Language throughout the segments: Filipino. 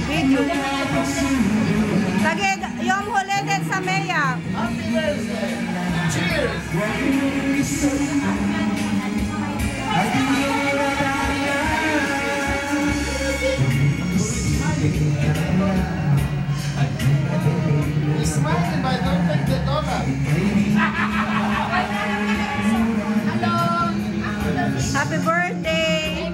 Video. Lagi yung huli din sa Maya. Cheers! He's smiling, but I don't think the donut. Hello! Happy birthday!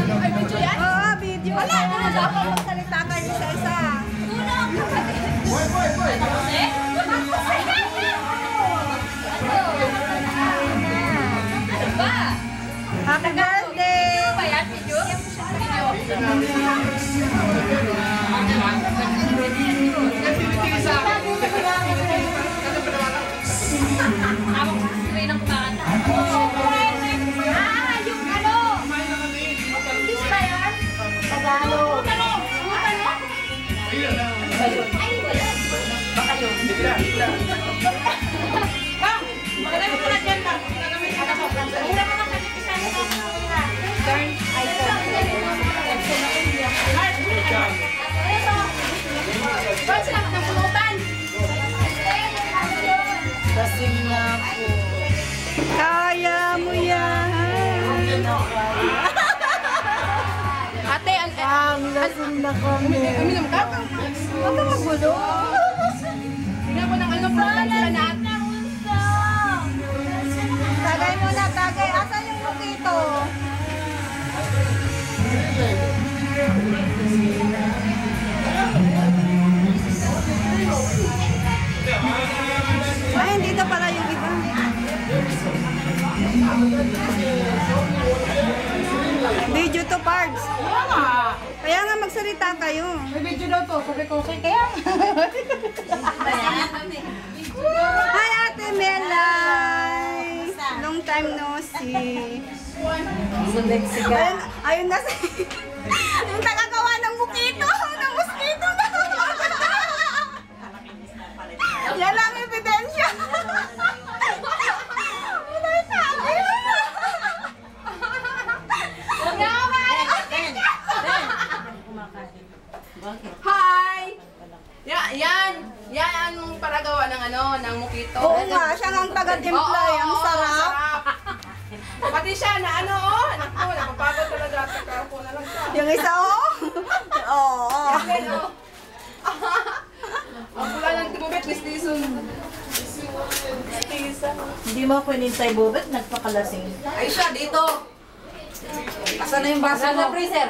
Ay, video yan? Oo, video. Wala na. Dapat magsalita kayo isa-isa. Boy! Happy birthday! Ba yan, video? Ako kasi ng bata. Yung ano? English ba yan? Tagalog. Baka yun. Maganda mo na dyan lang. Hindi mo na kanipisa na turn iPhone. Ba't sila ng pulutan? Kasing na po. Kaya mo yan. Ate, Ang lasing na kami. uminom ka? Huwag ka magulo. Tingnan mo ng ano, pulutan sila na ate. Tagay mo na, tagay. Asan yung mukito? Ay, dito pala yung iba. Video to parts. Kaya nga magsalita kayo. May video daw to, kubi-kuki kaya. Hi, Ate Melay! Long time no see. Ayun na si... Yung tagagawa ng mukito! Ng mosquito na! Yan ang ebidensya! Hi! Yan ang paragawa ng ano, ng mukito. Oo nga, siya ang taga-timpla. Ang sarap. Pati siya na ano, oh. Naku, napapagod talaga. Kakapo na lang siya. Yung isa, oh. Oo. Yan, oh. Ang pula ng timubit, Miss Tison. Hindi mo ako inintay bubet, nagpakalasing. Ay siya, dito. Asan na yung baso mo? Sa freezer.